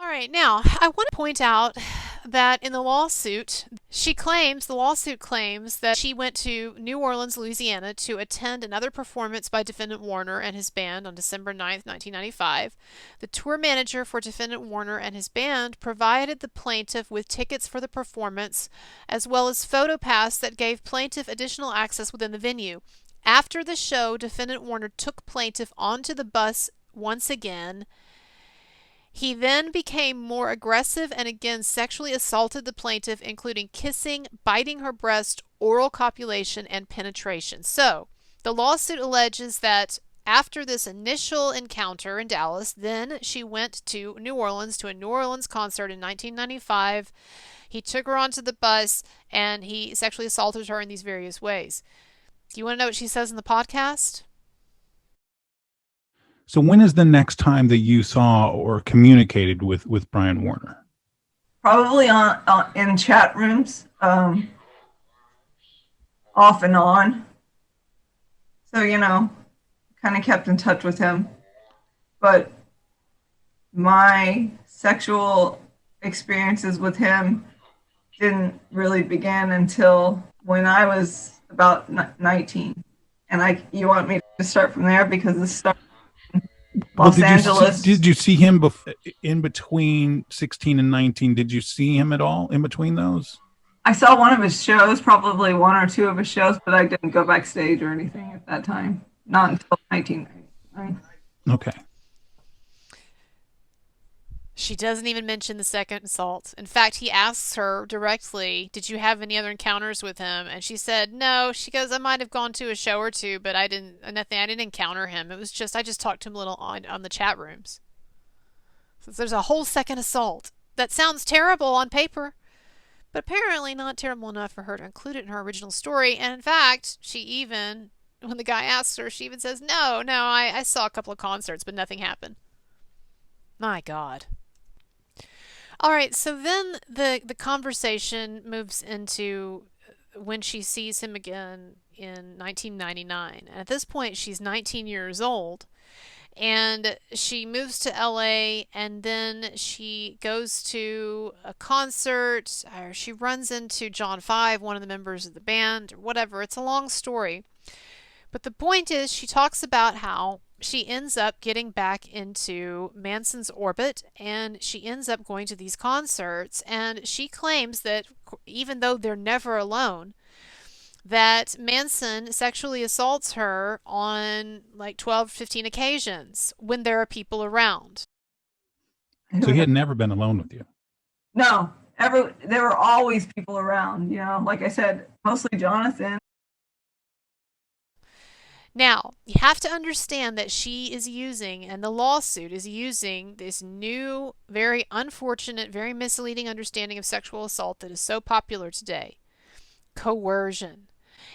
All right, now I want to point out that in the lawsuit, the lawsuit claims that she went to New Orleans, Louisiana to attend another performance by Defendant Warner and his band on December 9th, 1995. The tour manager for Defendant Warner and his band provided the plaintiff with tickets for the performance, as well as photo pass that gave plaintiff additional access within the venue. After the show, Defendant Warner took plaintiff onto the bus once again. He then became more aggressive and again sexually assaulted the plaintiff, including kissing, biting her breast, oral copulation, and penetration. So, the lawsuit alleges that after this initial encounter in Dallas, then she went to New Orleans to a New Orleans concert in 1995. He took her onto the bus and he sexually assaulted her in these various ways. Do you want to know what she says in the podcast? So when is the next time that you saw or communicated with Brian Warner? Probably on in chat rooms, off and on. So, kind of kept in touch with him. But my sexual experiences with him didn't really begin until when I was about 19. And you want me to start from there because this started Los Angeles. Did you see him in between 16 and 19? Did you see him at all in between those? I saw one of his shows, probably one or two of his shows, but I didn't go backstage or anything at that time. Not until 1999. Okay. She doesn't even mention the second assault. In fact, he asks her directly, did you have any other encounters with him? And she said, no. She goes, I might have gone to a show or two, but I didn't encounter him. It was just, I just talked to him a little on the chat rooms. So there's a whole second assault. That sounds terrible on paper, but apparently not terrible enough for her to include it in her original story. And in fact, when the guy asks her, she even says, no, I saw a couple of concerts, but nothing happened. My God. All right, so then the conversation moves into when she sees him again in 1999. And at this point, she's 19 years old, and she moves to LA, and then she goes to a concert, or she runs into John Five, one of the members of the band, or whatever. It's a long story. But the point is, she talks about how she ends up getting back into Manson's orbit, and she ends up going to these concerts, and she claims that even though they're never alone, that Manson sexually assaults her on like 12, 15 occasions when there are people around. So he had never been alone with you? No, there were always people around, like I said, mostly Jonathan. Now, you have to understand that she is using, and the lawsuit is using, this new, very unfortunate, very misleading understanding of sexual assault that is so popular today: coercion.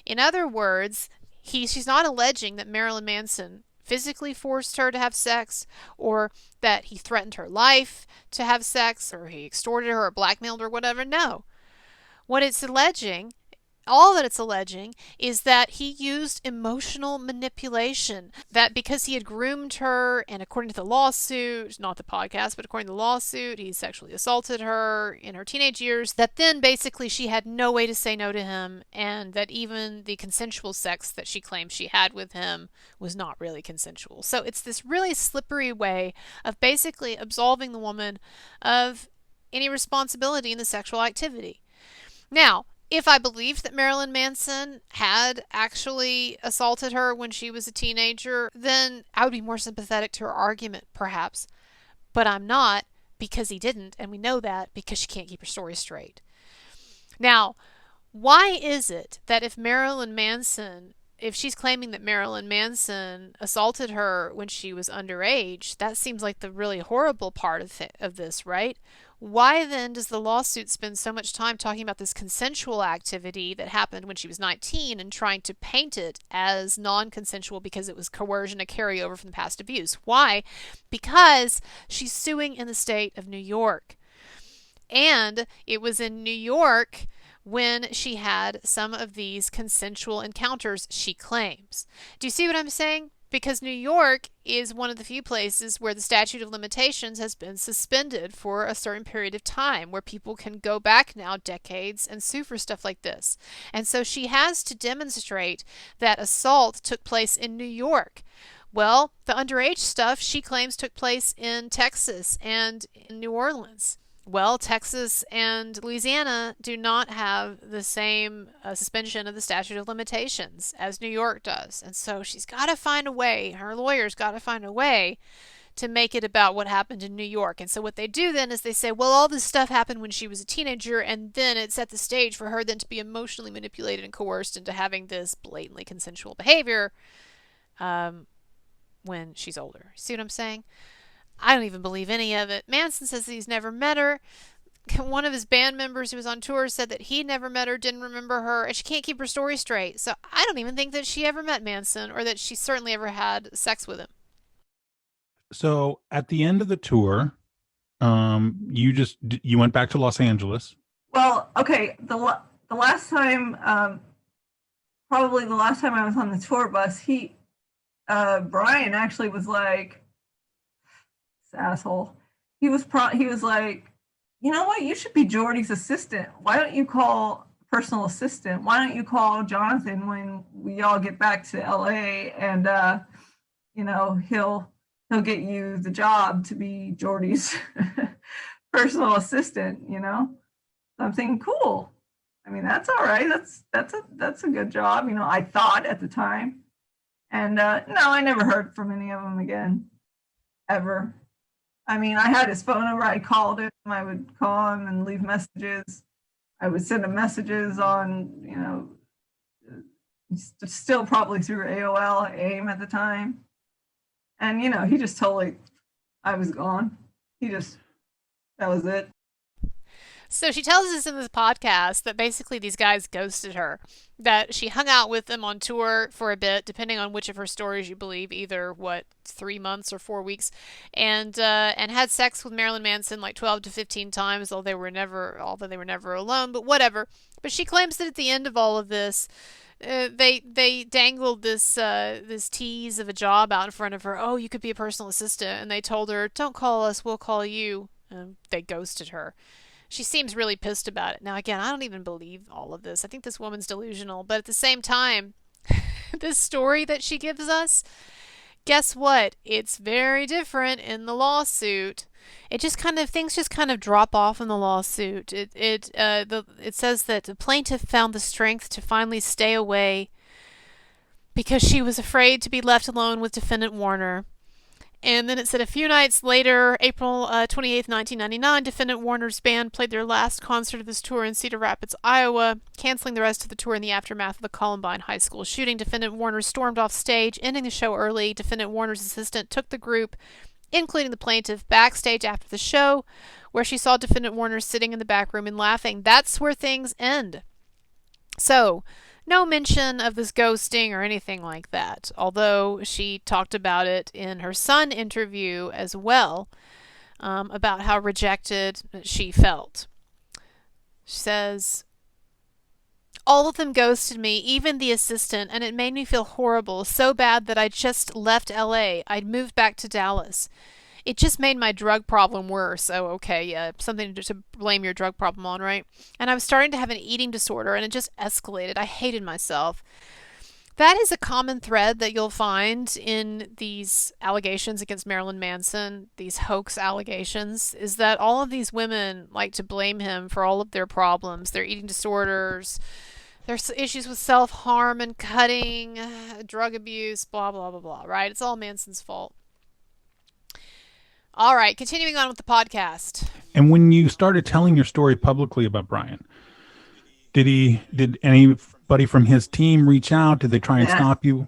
In other words, she's not alleging that Marilyn Manson physically forced her to have sex, or that he threatened her life to have sex, or he extorted her or blackmailed her or whatever. No. All that it's alleging is that he used emotional manipulation, that because he had groomed her, and according to the lawsuit, not the podcast, but according to the lawsuit, he sexually assaulted her in her teenage years, that then basically she had no way to say no to him, and that even the consensual sex that she claimed she had with him was not really consensual. So it's this really slippery way of basically absolving the woman of any responsibility in the sexual activity. Now, if I believed that Marilyn Manson had actually assaulted her when she was a teenager, then I would be more sympathetic to her argument, perhaps. But I'm not, because he didn't, and we know that because she can't keep her story straight. Now, why is it that if she's claiming that Marilyn Manson assaulted her when she was underage, that seems like the really horrible part of this, right? Why then does the lawsuit spend so much time talking about this consensual activity that happened when she was 19 and trying to paint it as non-consensual because it was coercion, a carryover from the past abuse? Why? Because she's suing in the state of New York. And it was in New York when she had some of these consensual encounters, she claims. Do you see what I'm saying? because New York is one of the few places where the statute of limitations has been suspended for a certain period of time, where people can go back now decades and sue for stuff like this. And so she has to demonstrate that assault took place in New York. Well, the underage stuff she claims took place in Texas and in New Orleans. Well, Texas and Louisiana do not have the same suspension of the statute of limitations as New York does. And so she's got to find a way, her lawyer's got to find a way to make it about what happened in New York. And so what they do then is they say, well, all this stuff happened when she was a teenager, and then it set the stage for her then to be emotionally manipulated and coerced into having this blatantly consensual behavior when she's older. See what I'm saying? I don't even believe any of it. Manson says that he's never met her. One of his band members who was on tour said that he never met her, didn't remember her, and she can't keep her story straight. So I don't even think that she ever met Manson, or that she certainly ever had sex with him. So at the end of the tour, you went back to Los Angeles. Well, okay, the last time, probably the last time I was on the tour bus, Brian actually was like, this asshole. He was like, you know what? You should be Jordy's assistant. Why don't you call personal assistant? Why don't you call Jonathan when we all get back to LA, and he'll get you the job to be Jordy's personal assistant. So I'm thinking, cool. I mean, that's all right. That's a good job. I thought at the time. And no, I never heard from any of them again, ever. I mean, I had his phone number. I called him. I would call him and leave messages. I would send him messages on, still probably through AOL, AIM at the time. And, he just totally, I was gone. That was it. So she tells us in this podcast that basically these guys ghosted her, that she hung out with them on tour for a bit, depending on which of her stories you believe, either 3 months or 4 weeks, and had sex with Marilyn Manson like 12 to 15 times, although they were never alone, but whatever. But she claims that at the end of all of this, they dangled this tease of a job out in front of her. Oh, you could be a personal assistant, and they told her, don't call us, we'll call you. And they ghosted her. She seems really pissed about it. Now, again, I don't even believe all of this. I think this woman's delusional. But at the same time, this story that she gives us, guess what? It's very different in the lawsuit. Things just kind of drop off in the lawsuit. It says that the plaintiff found the strength to finally stay away because she was afraid to be left alone with defendant Warner. And then it said a few nights later, April 28th, 1999, defendant Warner's band played their last concert of this tour in Cedar Rapids, Iowa, canceling the rest of the tour in the aftermath of the Columbine High School shooting. Defendant Warner stormed off stage, ending the show early. Defendant Warner's assistant took the group, including the plaintiff, backstage after the show, where she saw defendant Warner sitting in the back room and laughing. That's where things end. So, no mention of this ghosting or anything like that, although she talked about it in her Sun interview as well, about how rejected she felt. She says, all of them ghosted me, even the assistant, and it made me feel horrible, so bad that I just left LA. I'd moved back to Dallas. It just made my drug problem worse. Oh, okay, yeah, something to blame your drug problem on, right? And I was starting to have an eating disorder, and it just escalated. I hated myself. That is a common thread that you'll find in these allegations against Marilyn Manson, these hoax allegations, is that all of these women like to blame him for all of their problems, their eating disorders, their issues with self-harm and cutting, drug abuse, blah, blah, blah, blah, right? It's all Manson's fault. All right, continuing on with the podcast. And when you started telling your story publicly about Brian, did anybody from his team reach out? Did they try and stop you?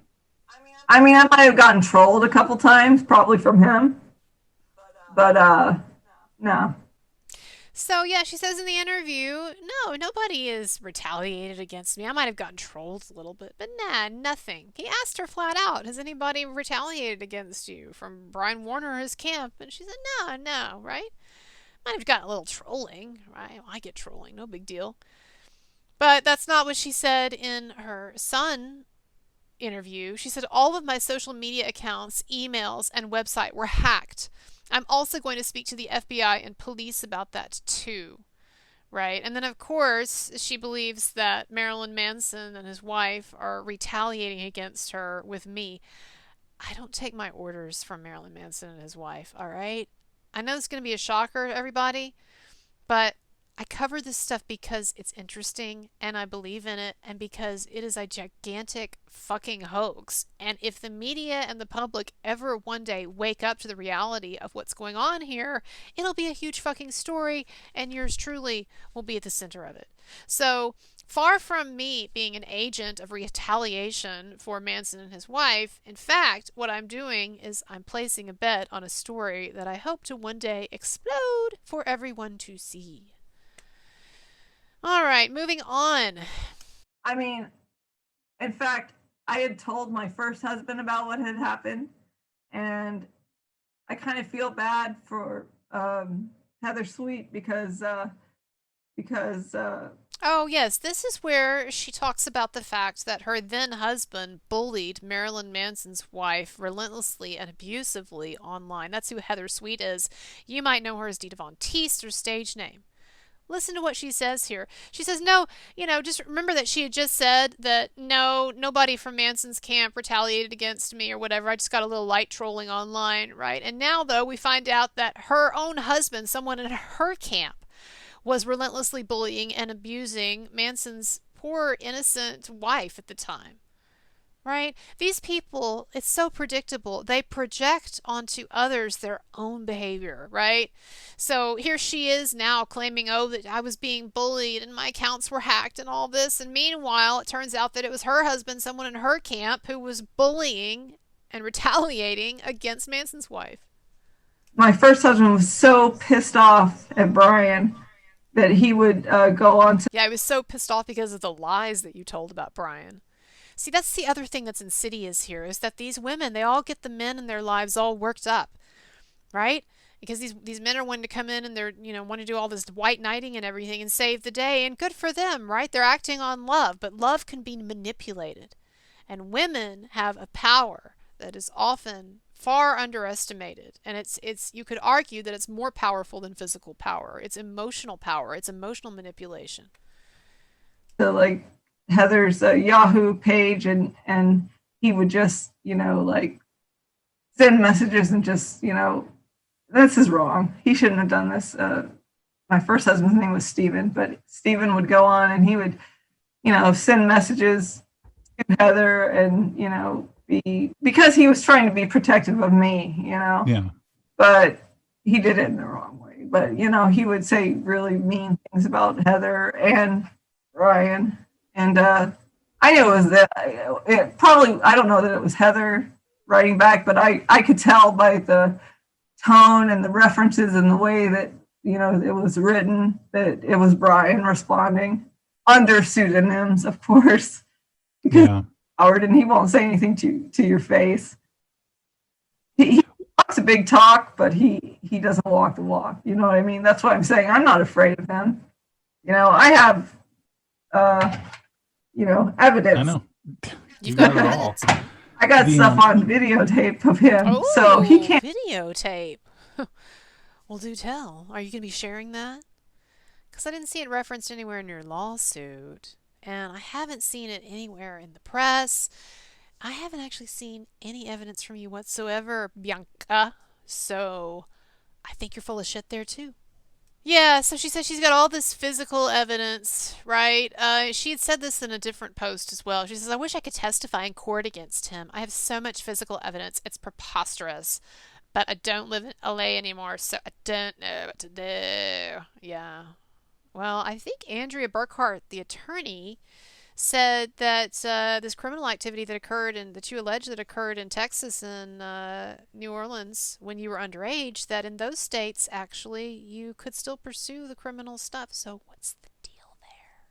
I mean, I might have gotten trolled a couple times, probably from him. But no. So, yeah, she says in the interview, no, nobody is retaliated against me. I might have gotten trolled a little bit, but nah, nothing. He asked her flat out, has anybody retaliated against you from Brian Warner or his camp? And she said, no, right? Might have gotten a little trolling, right? Well, I get trolling, no big deal. But that's not what she said in her Sun interview. She said, all of my social media accounts, emails, and website were hacked. I'm also going to speak to the FBI and police about that too. Right. And then, of course, she believes that Marilyn Manson and his wife are retaliating against her with me. I don't take my orders from Marilyn Manson and his wife. All right. I know it's going to be a shocker to everybody, but I cover this stuff because it's interesting and I believe in it and because it is a gigantic fucking hoax. And if the media and the public ever one day wake up to the reality of what's going on here, it'll be a huge fucking story and yours truly will be at the center of it. So far from me being an agent of retaliation for Manson and his wife, in fact, what I'm doing is I'm placing a bet on a story that I hope to one day explode for everyone to see. All right, moving on. I mean, in fact, I had told my first husband about what had happened, and I kind of feel bad for Heather Sweet because oh, yes, this is where she talks about the fact that her then husband bullied Marilyn Manson's wife relentlessly and abusively online. That's who Heather Sweet is. You might know her as Dita Von Teese, her stage name. Listen to what she says here. She says, no, just remember that she had just said that nobody from Manson's camp retaliated against me or whatever. I just got a little light trolling online, right? And now, though, we find out that her own husband, someone in her camp, was relentlessly bullying and abusing Manson's poor, innocent wife at the time. Right? These people, it's so predictable. They project onto others their own behavior, right? So here she is now claiming, oh, that I was being bullied and my accounts were hacked and all this. And meanwhile, it turns out that it was her husband, someone in her camp, who was bullying and retaliating against Manson's wife. My first husband was so pissed off at Brian that he would go on to... Yeah, I was so pissed off because of the lies that you told about Brian. See, that's the other thing that's insidious here, is that these women, they all get the men in their lives all worked up, right? Because these men are wanting to come in and they're, want to do all this white knighting and everything and save the day, and good for them, right? They're acting on love, but love can be manipulated. And women have a power that is often far underestimated. And it's you could argue that it's more powerful than physical power. It's emotional power. It's emotional manipulation. So, like, Heather's Yahoo page, and he would just, send messages and just, this is wrong. He shouldn't have done this. My first husband's name was Stephen, but Stephen would go on and he would, send messages to Heather and, because he was trying to be protective of me, Yeah. But he did it in the wrong way. But, he would say really mean things about Heather and Ryan. And I knew it was that. I don't know that it was Heather writing back, but I could tell by the tone and the references and the way that, it was written that it was Brian responding under pseudonyms, of course. Because Howard, and he won't say anything to your face. He talks a big talk, but he doesn't walk the walk. You know what I mean? That's why I'm saying I'm not afraid of him. I have... evidence. I know. You've got evidence. I got stuff on videotape of him, so he can't. Videotape. Well, do tell. Are you going to be sharing that? Because I didn't see it referenced anywhere in your lawsuit, and I haven't seen it anywhere in the press. I haven't actually seen any evidence from you whatsoever, Bianca. So I think you're full of shit there too. Yeah, so she says she's got all this physical evidence, right? She had said this in a different post as well. She says, I wish I could testify in court against him. I have so much physical evidence. It's preposterous. But I don't live in LA anymore, so I don't know what to do. Yeah. Well, I think Andrea Burkhart, the attorney, said that this criminal activity that occurred and that you allege that occurred in Texas and New Orleans when you were underage, that in those states, actually, you could still pursue the criminal stuff. So what's the deal there?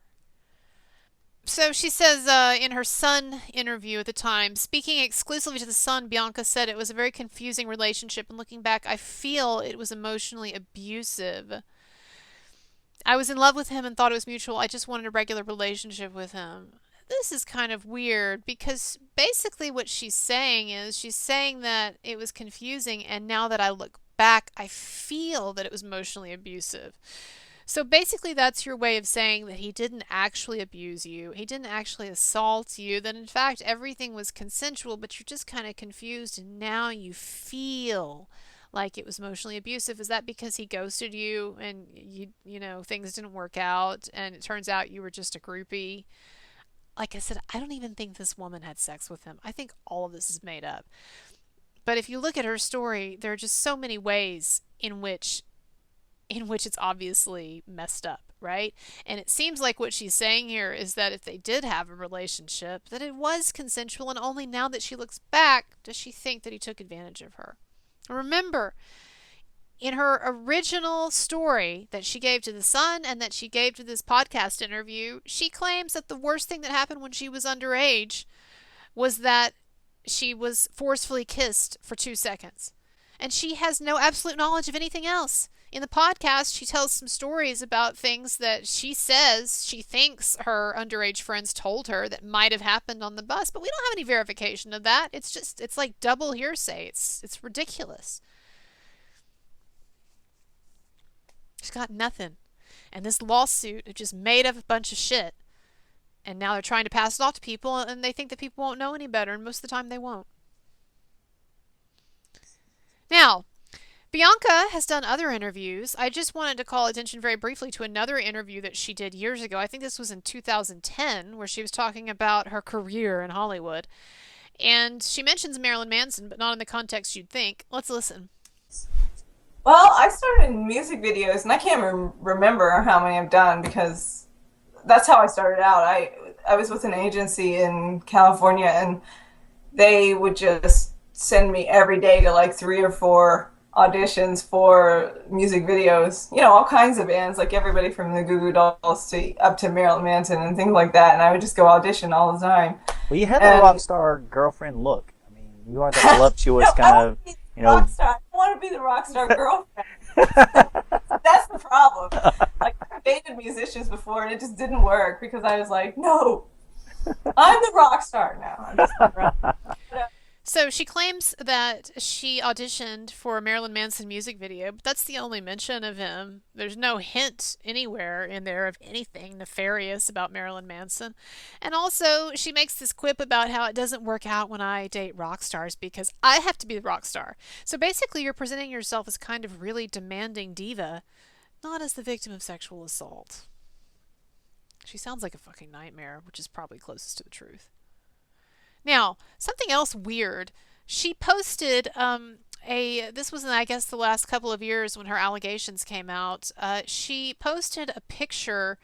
So she says in her Sun interview at the time, speaking exclusively to the Sun, Bianca said it was a very confusing relationship. And looking back, I feel it was emotionally abusive. I was in love with him and thought it was mutual. I just wanted a regular relationship with him. this is kind of weird because basically what she's saying is she's saying that it was confusing, and now that I look back, I feel that it was emotionally abusive. So basically, that's your way of saying that he didn't actually abuse you, he didn't actually assault you, that in fact everything was consensual, but you're just kind of confused, and now you feel like it was emotionally abusive. Is that because he ghosted you and you know things didn't work out and it turns out you were just a groupie? Like I said, I don't even think this woman had sex with him. I think all of this is made up. But if you look at her story, there are just so many ways in which it's obviously messed up, right? And it seems like what she's saying here is that if they did have a relationship, that it was consensual, and only now that she looks back does she think that he took advantage of her. Remember, in her original story that she gave to the Sun and that she gave to this podcast interview, she claims that the worst thing that happened when she was underage was that she was forcefully kissed for 2 seconds. And she has no absolute knowledge of anything else. In the podcast, she tells some stories about things that she says she thinks her underage friends told her that might have happened on the bus, but we don't have any verification of that. It's like double hearsay. It's ridiculous. She's got nothing. And this lawsuit just made up a bunch of shit. And now they're trying to pass it off to people, and they think that people won't know any better, and most of the time they won't. Now, Bianca has done other interviews. I just wanted to call attention very briefly to another interview that she did years ago. I think this was in 2010, where she was talking about her career in Hollywood. And she mentions Marilyn Manson, but not in the context you'd think. Let's listen. Well, I started in music videos, and I can't remember how many I've done because that's how I started out. I was with an agency in California, and they would just send me every day to like 3 or 4 auditions for music videos. You know, all kinds of bands, like everybody from the Goo Goo Dolls to up to Marilyn Manson and things like that. And I would just go audition all the time. Well, you have the rock star girlfriend look. I mean, you are that voluptuous kind of, you know. Rock star. I want to be the rock star girlfriend. That's the problem. Like, I dated musicians before, and it just didn't work because I was like, no, I'm the rock star now. I'm just the rock. So she claims that she auditioned for a Marilyn Manson music video, but that's the only mention of him. There's no hint anywhere in there of anything nefarious about Marilyn Manson. And also, she makes this quip about how it doesn't work out when I date rock stars because I have to be the rock star. So basically, you're presenting yourself as kind of really demanding diva, not as the victim of sexual assault. She sounds like a fucking nightmare, which is probably closest to the truth. Now, something else weird. She posted this was in, I guess, the last couple of years when her allegations came out. She posted a picture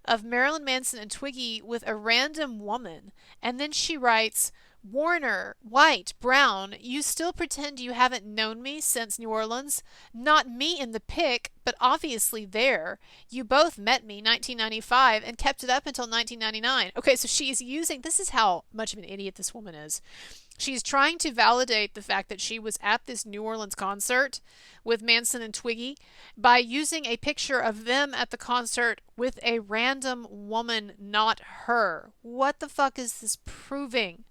of Marilyn Manson and Twiggy with a random woman. And then she writes, Warner, white, brown, you still pretend you haven't known me since New Orleans? Not me in the pic, but obviously there. You both met me 1995 and kept it up until 1999. Okay, so she's using, this is how much of an idiot this woman is. She's trying to validate the fact that she was at this New Orleans concert with Manson and Twiggy by using a picture of them at the concert with a random woman, not her. What the fuck is this proving?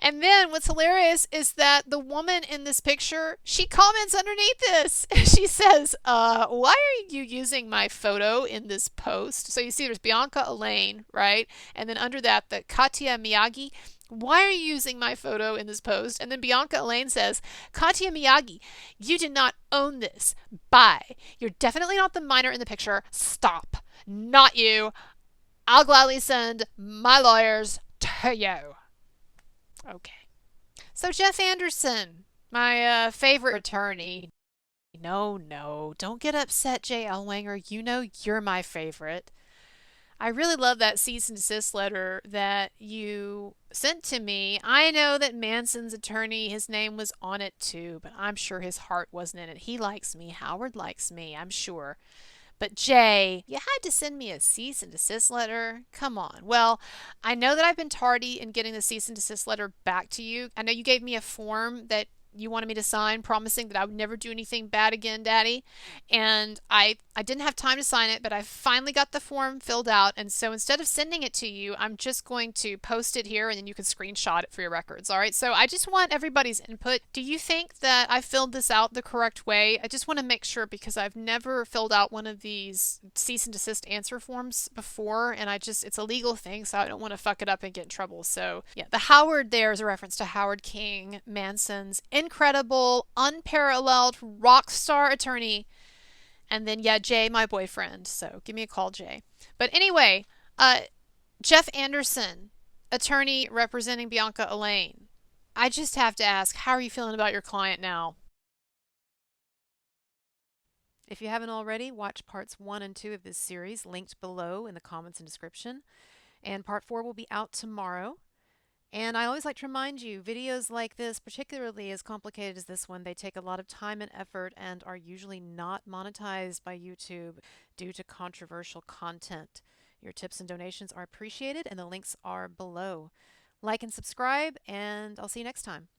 And then what's hilarious is that the woman in this picture, she comments underneath this. She says, why are you using my photo in this post? So you see there's Bianca Allaine, right? And then under that, the Katya Miyagi. Why are you using my photo in this post? And then Bianca Allaine says, Katya Miyagi, you did not own this. Bye. You're definitely not the minor in the picture. Stop. Not you. I'll gladly send my lawyers to you. Okay. So Jeff Anderson, my favorite attorney. No, don't get upset, Jay Ellwanger. You know you're my favorite. I really love that cease and desist letter that you sent to me. I know that Manson's attorney, his name was on it too, but I'm sure his heart wasn't in it. He likes me. Howard likes me, I'm sure. But Jay, you had to send me a cease and desist letter? Come on. Well, I know that I've been tardy in getting the cease and desist letter back to you. I know you gave me a form that you wanted me to sign promising that I would never do anything bad again, Daddy. And I I didn't have time to sign it, but I finally got the form filled out. And so instead of sending it to you, I'm just going to post it here and then you can screenshot it for your records. All right. So I just want everybody's input. Do you think that I filled this out the correct way? I just want to make sure because I've never filled out one of these cease and desist answer forms before. And it's a legal thing. So I don't want to fuck it up and get in trouble. So yeah, the Howard there is a reference to Howard King, Manson's incredible, unparalleled rock star attorney. And then, yeah, Jay, my boyfriend. So give me a call, Jay. But anyway, Jeff Anderson, attorney representing Bianca Allaine. I just have to ask, how are you feeling about your client now? If you haven't already, watch parts 1 and 2 of this series, linked below in the comments and description. And part 4 will be out tomorrow. And I always like to remind you, videos like this, particularly as complicated as this one, they take a lot of time and effort and are usually not monetized by YouTube due to controversial content. Your tips and donations are appreciated, and the links are below. Like and subscribe, and I'll see you next time.